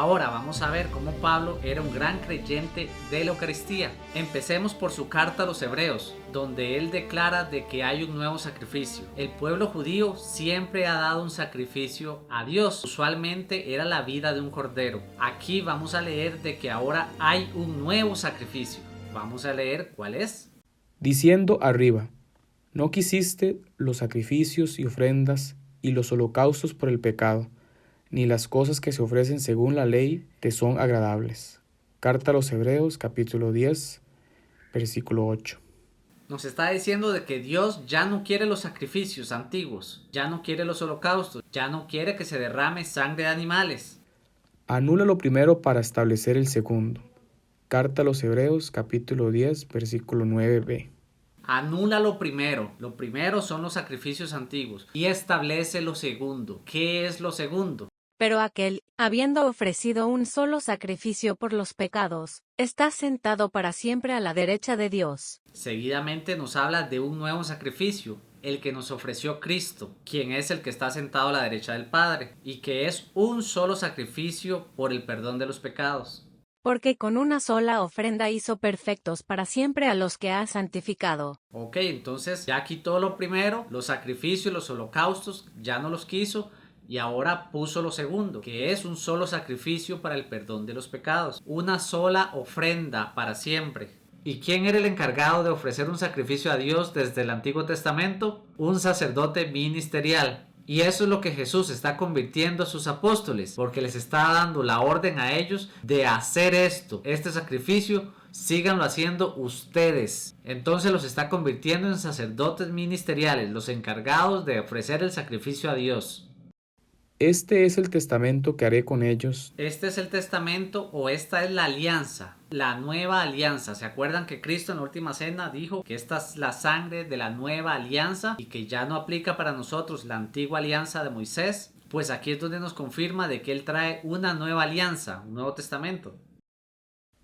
Ahora vamos a ver cómo Pablo era un gran creyente de la Eucaristía. Empecemos por su carta a los Hebreos, donde él declara de que hay un nuevo sacrificio. El pueblo judío siempre ha dado un sacrificio a Dios. Usualmente era la vida de un cordero. Aquí vamos a leer de que ahora hay un nuevo sacrificio. Vamos a leer cuál es. Diciendo arriba, no quisiste los sacrificios y ofrendas y los holocaustos por el pecado, ni las cosas que se ofrecen según la ley te son agradables. Carta a los Hebreos, capítulo 10, versículo 8. Nos está diciendo de que Dios ya no quiere los sacrificios antiguos, ya no quiere los holocaustos, ya no quiere que se derrame sangre de animales. Anula lo primero para establecer el segundo. Carta a los Hebreos, capítulo 10, versículo 9b. Anula lo primero son los sacrificios antiguos y establece lo segundo. ¿Qué es lo segundo? Pero aquel, habiendo ofrecido un solo sacrificio por los pecados, está sentado para siempre a la derecha de Dios. Seguidamente nos habla de un nuevo sacrificio, el que nos ofreció Cristo, quien es el que está sentado a la derecha del Padre, y que es un solo sacrificio por el perdón de los pecados. Porque con una sola ofrenda hizo perfectos para siempre a los que ha santificado. Ok, entonces ya quitó lo primero, los sacrificios, los holocaustos, ya no los quiso, y ahora puso lo segundo, que es un solo sacrificio para el perdón de los pecados. Una sola ofrenda para siempre. ¿Y quién era el encargado de ofrecer un sacrificio a Dios desde el Antiguo Testamento? Un sacerdote ministerial. Y eso es lo que Jesús está convirtiendo a sus apóstoles, porque les está dando la orden a ellos de hacer esto, este sacrificio, síganlo haciendo ustedes. Entonces los está convirtiendo en sacerdotes ministeriales, los encargados de ofrecer el sacrificio a Dios. Este es el testamento que haré con ellos. Este es el testamento o esta es la alianza, la nueva alianza. ¿Se acuerdan que Cristo en la última cena dijo que esta es la sangre de la nueva alianza y que ya no aplica para nosotros la antigua alianza de Moisés? Pues aquí es donde nos confirma de que Él trae una nueva alianza, un nuevo testamento.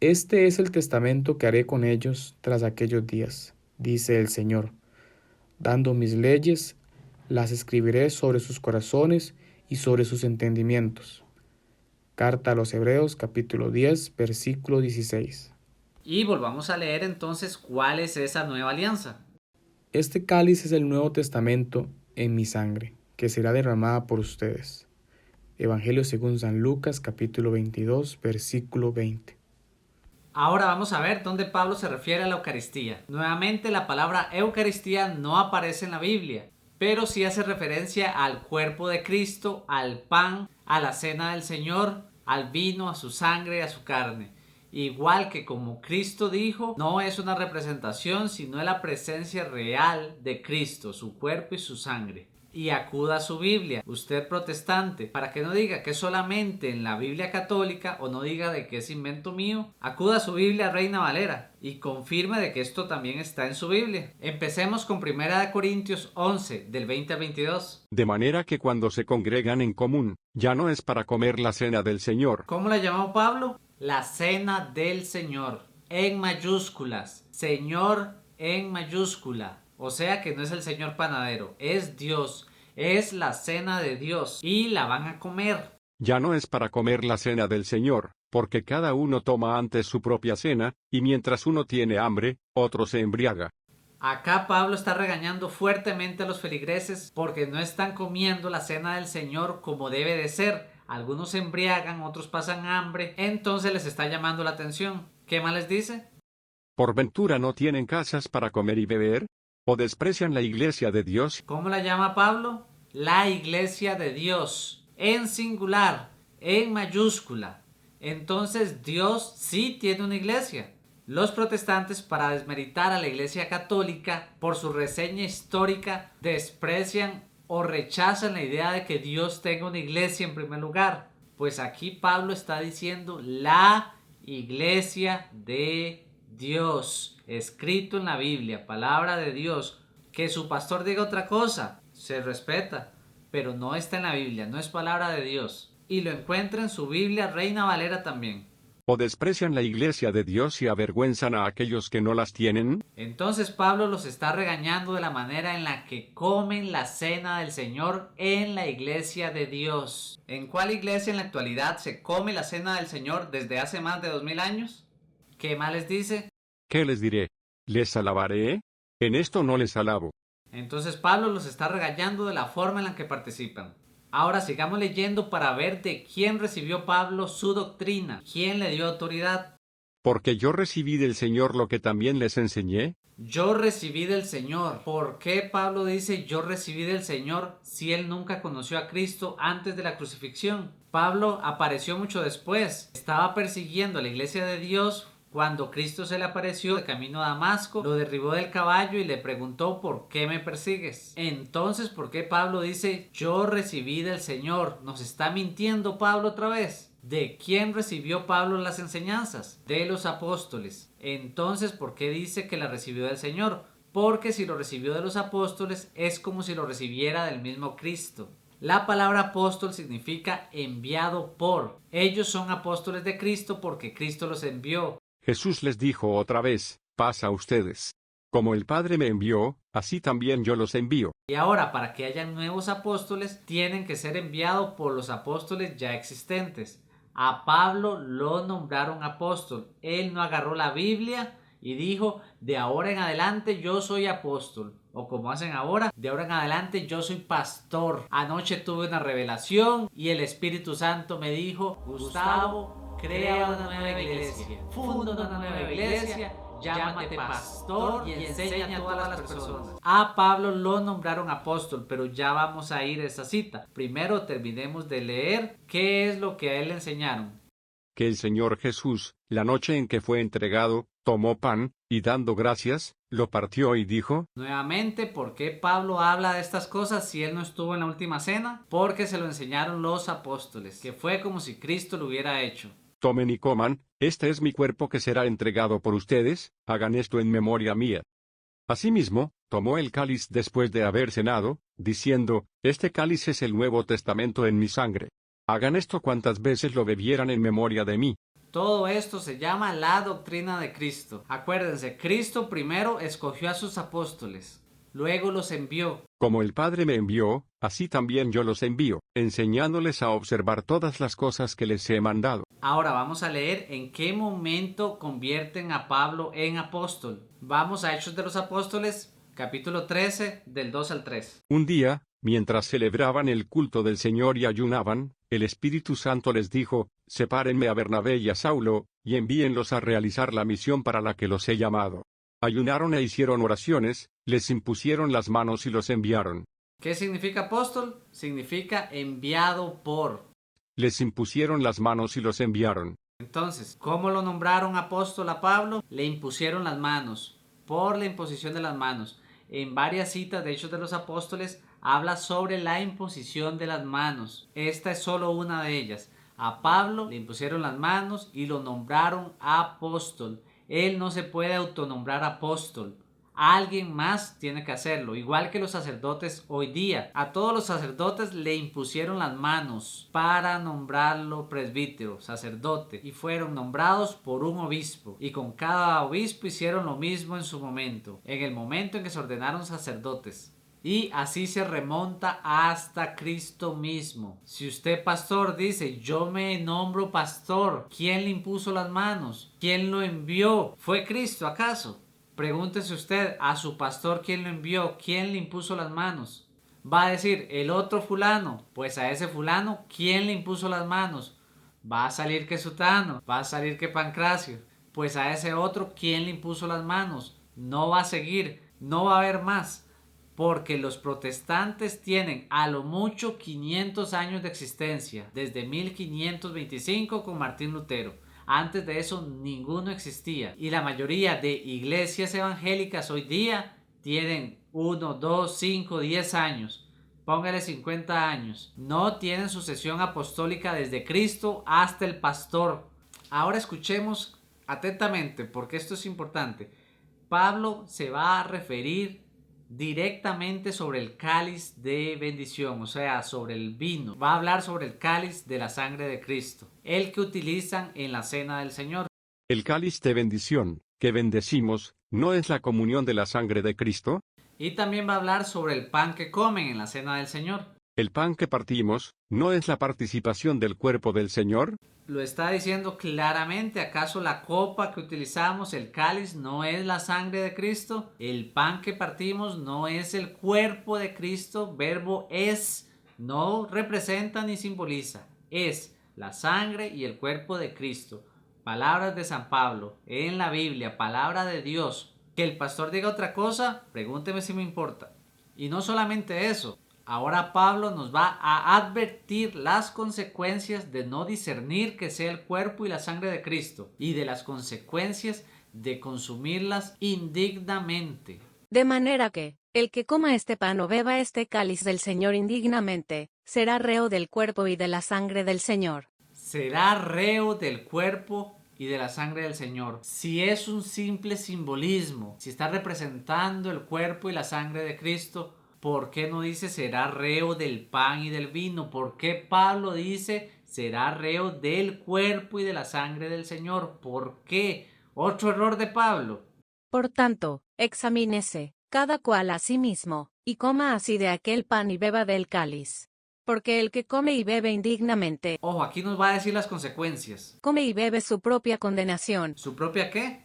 Este es el testamento que haré con ellos tras aquellos días, dice el Señor. Dando mis leyes, las escribiré sobre sus corazones y sobre sus entendimientos. Carta a los Hebreos, capítulo 10, versículo 16. Y volvamos a leer entonces cuál es esa nueva alianza. Este cáliz es el Nuevo Testamento en mi sangre, que será derramada por ustedes. Evangelio según San Lucas, capítulo 22, versículo 20. Ahora vamos a ver dónde Pablo se refiere a la Eucaristía. Nuevamente la palabra Eucaristía no aparece en la Biblia, pero sí hace referencia al cuerpo de Cristo, al pan, a la cena del Señor, al vino, a su sangre, a su carne. Igual que como Cristo dijo, no es una representación, sino es la presencia real de Cristo, su cuerpo y su sangre. Y acuda a su Biblia, usted protestante, para que no diga que es solamente en la Biblia católica o no diga de que es invento mío, acuda a su Biblia Reina Valera y confirme de que esto también está en su Biblia. Empecemos con 1 Corintios 11, del 20 al 22. De manera que cuando se congregan en común, ya no es para comer la cena del Señor. ¿Cómo la llamó Pablo? La cena del Señor, en mayúsculas, Señor en mayúscula. O sea que no es el Señor panadero, es Dios, es la cena de Dios y la van a comer. Ya no es para comer la cena del Señor, porque cada uno toma antes su propia cena, y mientras uno tiene hambre, otro se embriaga. Acá Pablo está regañando fuertemente a los feligreses porque no están comiendo la cena del Señor como debe de ser. Algunos se embriagan, otros pasan hambre, entonces les está llamando la atención. ¿Qué más les dice? ¿Por ventura no tienen casas para comer y beber? ¿O desprecian la iglesia de Dios? ¿Cómo la llama Pablo? La iglesia de Dios, en singular, en mayúscula. Entonces Dios sí tiene una iglesia. Los protestantes, para desmeritar a la iglesia católica por su reseña histórica, desprecian o rechazan la idea de que Dios tenga una iglesia en primer lugar. Pues aquí Pablo está diciendo la iglesia de Dios, escrito en la Biblia, palabra de Dios. Que su pastor diga otra cosa, se respeta, pero no está en la Biblia, no es palabra de Dios. Y lo encuentra en su Biblia Reina Valera también. ¿O desprecian la iglesia de Dios y avergüenzan a aquellos que no las tienen? Entonces Pablo los está regañando de la manera en la que comen la cena del Señor en la iglesia de Dios. ¿En cuál iglesia en la actualidad se come la cena del Señor desde hace más de 2000 años? ¿Qué más les dice? ¿Qué les diré? ¿Les alabaré? En esto no les alabo. Entonces Pablo los está regañando de la forma en la que participan. Ahora sigamos leyendo para ver de quién recibió Pablo su doctrina, quién le dio autoridad. Porque yo recibí del Señor lo que también les enseñé. Yo recibí del Señor. ¿Por qué Pablo dice yo recibí del Señor si él nunca conoció a Cristo antes de la crucifixión? Pablo apareció mucho después. Estaba persiguiendo a la iglesia de Dios cuando Cristo se le apareció de camino a Damasco, lo derribó del caballo y le preguntó ¿por qué me persigues? Entonces, ¿por qué Pablo dice yo recibí del Señor? ¿Nos está mintiendo Pablo otra vez? ¿De quién recibió Pablo las enseñanzas? De los apóstoles. Entonces, ¿por qué dice que las recibió del Señor? Porque si lo recibió de los apóstoles es como si lo recibiera del mismo Cristo. La palabra apóstol significa enviado por. Ellos son apóstoles de Cristo porque Cristo los envió. Jesús les dijo otra vez, paz a ustedes. Como el Padre me envió, así también yo los envío. Y ahora, para que haya nuevos apóstoles, tienen que ser enviados por los apóstoles ya existentes. A Pablo lo nombraron apóstol. Él no agarró la Biblia y dijo, de ahora en adelante yo soy apóstol. O como hacen ahora, de ahora en adelante yo soy pastor. Anoche tuve una revelación y el Espíritu Santo me dijo, Gustavo, crea una nueva iglesia, funda una nueva iglesia, llámate pastor y enseña a todas las personas. A Pablo lo nombraron apóstol, pero ya vamos a ir a esa cita. Primero terminemos de leer qué es lo que a él le enseñaron. Que el Señor Jesús, la noche en que fue entregado, tomó pan, y dando gracias, lo partió y dijo. Nuevamente, ¿por qué Pablo habla de estas cosas si él no estuvo en la última cena? Porque se lo enseñaron los apóstoles, que fue como si Cristo lo hubiera hecho. Tomen y coman, este es mi cuerpo que será entregado por ustedes, hagan esto en memoria mía. Asimismo, tomó el cáliz después de haber cenado, diciendo, este cáliz es el Nuevo Testamento en mi sangre. Hagan esto cuantas veces lo bebieran en memoria de mí. Todo esto se llama la doctrina de Cristo. Acuérdense, Cristo primero escogió a sus apóstoles, luego los envió. Como el Padre me envió, así también yo los envío, enseñándoles a observar todas las cosas que les he mandado. Ahora vamos a leer en qué momento convierten a Pablo en apóstol. Vamos a Hechos de los Apóstoles, capítulo 13, del 2 al 3. Un día, mientras celebraban el culto del Señor y ayunaban, el Espíritu Santo les dijo, sepárenme a Bernabé y a Saulo, y envíenlos a realizar la misión para la que los he llamado. Ayunaron e hicieron oraciones, les impusieron las manos y los enviaron. ¿Qué significa apóstol? Significa enviado por. Les impusieron las manos y los enviaron. Entonces, ¿cómo lo nombraron apóstol a Pablo? Le impusieron las manos, por la imposición de las manos. En varias citas de Hechos de los Apóstoles habla sobre la imposición de las manos. Esta es solo una de ellas. A Pablo le impusieron las manos y lo nombraron apóstol. Él no se puede autonombrar apóstol. Alguien más tiene que hacerlo, igual que los sacerdotes hoy día. A todos los sacerdotes le impusieron las manos para nombrarlo presbítero, sacerdote, y fueron nombrados por un obispo. Y con cada obispo hicieron lo mismo en su momento, en el momento en que se ordenaron sacerdotes. Y así se remonta hasta Cristo mismo. Si usted, pastor, dice, yo me nombro pastor, ¿quién le impuso las manos? ¿Quién lo envió? ¿Fue Cristo acaso? Pregúntese usted a su pastor quién lo envió, quién le impuso las manos. Va a decir, el otro fulano, pues a ese fulano, ¿quién le impuso las manos? Va a salir que Sutano, va a salir que Pancracio, pues a ese otro, ¿quién le impuso las manos? No va a seguir, no va a haber más, porque los protestantes tienen a lo mucho 500 años de existencia, desde 1525 con Martín Lutero. Antes de eso ninguno existía y la mayoría de iglesias evangélicas hoy día tienen 1, 2, 5, 10 años. Póngale 50 años. No tienen sucesión apostólica desde Cristo hasta el pastor. Ahora escuchemos atentamente porque esto es importante. Pablo se va a referir directamente sobre el cáliz de bendición, o sea, sobre el vino. Va a hablar sobre el cáliz de la sangre de Cristo, el que utilizan en la cena del Señor. El cáliz de bendición, que bendecimos, ¿no es la comunión de la sangre de Cristo? Y también va a hablar sobre el pan que comen en la cena del Señor. El pan que partimos, ¿no es la participación del cuerpo del Señor? Lo está diciendo claramente. ¿Acaso la copa que utilizamos, el cáliz, no es la sangre de Cristo? El pan que partimos no es el cuerpo de Cristo. Verbo es, no representa ni simboliza. Es la sangre y el cuerpo de Cristo. Palabras de San Pablo en la Biblia, palabra de Dios. Que el pastor diga otra cosa, pregúnteme si me importa. Y no solamente eso. Ahora Pablo nos va a advertir las consecuencias de no discernir que sea el cuerpo y la sangre de Cristo y de las consecuencias de consumirlas indignamente. De manera que, el que coma este pan o beba este cáliz del Señor indignamente, será reo del cuerpo y de la sangre del Señor. Será reo del cuerpo y de la sangre del Señor. Si es un simple simbolismo, si está representando el cuerpo y la sangre de Cristo, ¿por qué no dice será reo del pan y del vino? ¿Por qué Pablo dice será reo del cuerpo y de la sangre del Señor? ¿Por qué? Otro error de Pablo. Por tanto, examínese, cada cual a sí mismo, y coma así de aquel pan y beba del cáliz. Porque el que come y bebe indignamente, Ojo, aquí nos va a decir las consecuencias. come y bebe su propia condenación, ¿Su propia qué?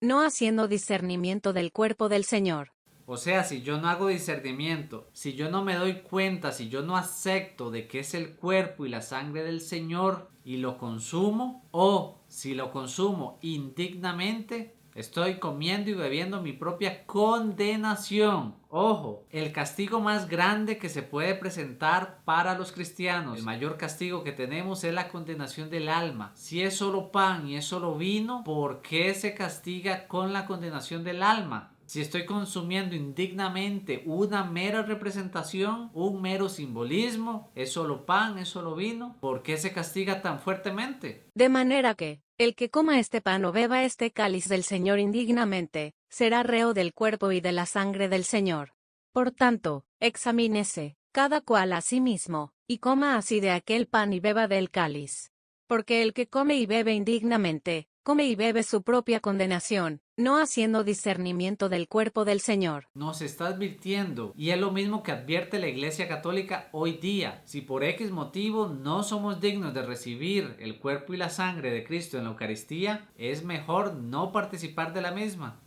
no haciendo discernimiento del cuerpo del Señor. O sea, si yo no hago discernimiento, si yo no me doy cuenta, si yo no acepto de que es el cuerpo y la sangre del Señor y lo consumo, o si lo consumo indignamente, estoy comiendo y bebiendo mi propia condenación. Ojo, el castigo más grande que se puede presentar para los cristianos, el mayor castigo que tenemos es la condenación del alma. Si es solo pan y es solo vino, ¿por qué se castiga con la condenación del alma? Si estoy consumiendo indignamente una mera representación, un mero simbolismo, es solo pan, es solo vino, ¿por qué se castiga tan fuertemente? De manera que, el que coma este pan o beba este cáliz del Señor indignamente, será reo del cuerpo y de la sangre del Señor. Por tanto, examínese, cada cual a sí mismo, y coma así de aquel pan y beba del cáliz. Porque el que come y bebe indignamente, come y bebe su propia condenación, no haciendo discernimiento del cuerpo del Señor. Nos está advirtiendo, y es lo mismo que advierte la Iglesia Católica hoy día. Si por X motivo no somos dignos de recibir el cuerpo y la sangre de Cristo en la Eucaristía, es mejor no participar de la misma.